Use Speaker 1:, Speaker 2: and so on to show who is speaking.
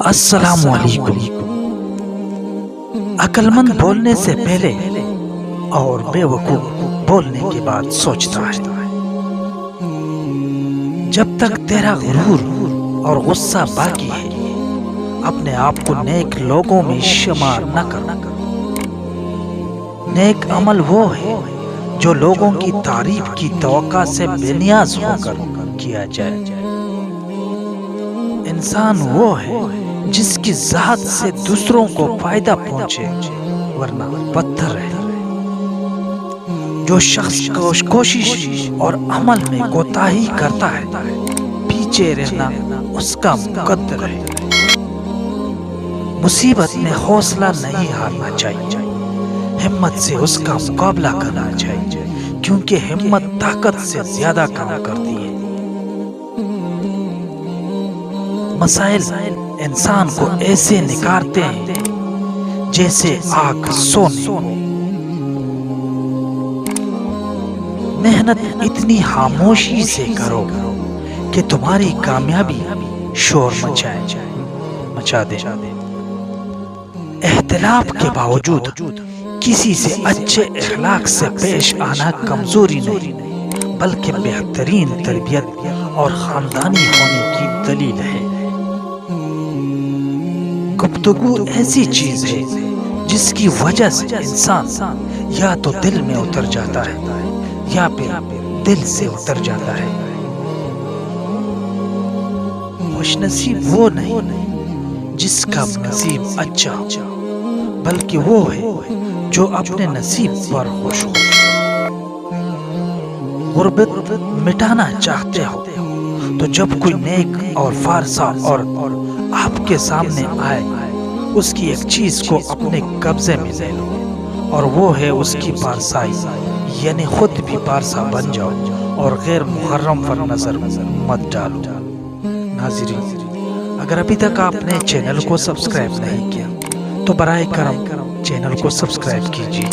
Speaker 1: السلام علیکم۔ عقل مند بولنے سے پہلے اور بے وقوف بولنے کے بعد سوچتا ہے۔ جب تک تیرا غرور اور غصہ باقی ہے اپنے آپ کو نیک لوگوں میں شمار نہ کر۔ نیک عمل وہ ہے جو لوگوں کی تعریف کی توقع سے بے نیاز ہو کر کیا جائے۔ انسان وہ ہے جس کی ذات سے دوسروں کو فائدہ پہنچے ورنہ پتھر ہے۔ جو شخص کوشش اور عمل میں کوتاہی کرتا ہے پیچھے رہنا اس کا مقدر ہے۔ مصیبت میں حوصلہ نہیں ہارنا چاہیے، ہمت سے اس کا مقابلہ کرنا چاہیے، کیونکہ ہمت طاقت سے زیادہ کام کرتی ہے۔ مسائل انسان کو ایسے نکارتے ہیں جیسے آگ سونے۔ محنت اتنی خاموشی سے کرو کہ تمہاری کامیابی شور مچا دے۔ اختلاف کے باوجود کسی سے اچھے اخلاق سے پیش آنا کمزوری نہیں بلکہ بہترین تربیت اور خاندانی ہونے کی دلیل ہے۔ گفتگو ایسی چیز ہے جس کی وجہ سے انسان یا تو دل میں اتر جاتا ہے یا پھر دل سے اتر جاتا ہے۔ خوش نصیب وہ نہیں جس کا نصیب اچھا بلکہ وہ ہے جو اپنے نصیب پر خوش ہو۔ غربت مٹانا چاہتے ہو تو جب کوئی نیک اور فارسا اور آپ کے سامنے آئے اس کی ایک چیز کو اپنے قبضے میں لے لو اور وہ ہے اس کی پارسائی، یعنی خود بھی پارسا بن جاؤ اور غیر محرم پر نظر مت ڈالو۔ ناظرین، اگر ابھی تک آپ نے چینل کو سبسکرائب نہیں کیا تو برائے کرم چینل کو سبسکرائب کیجیے۔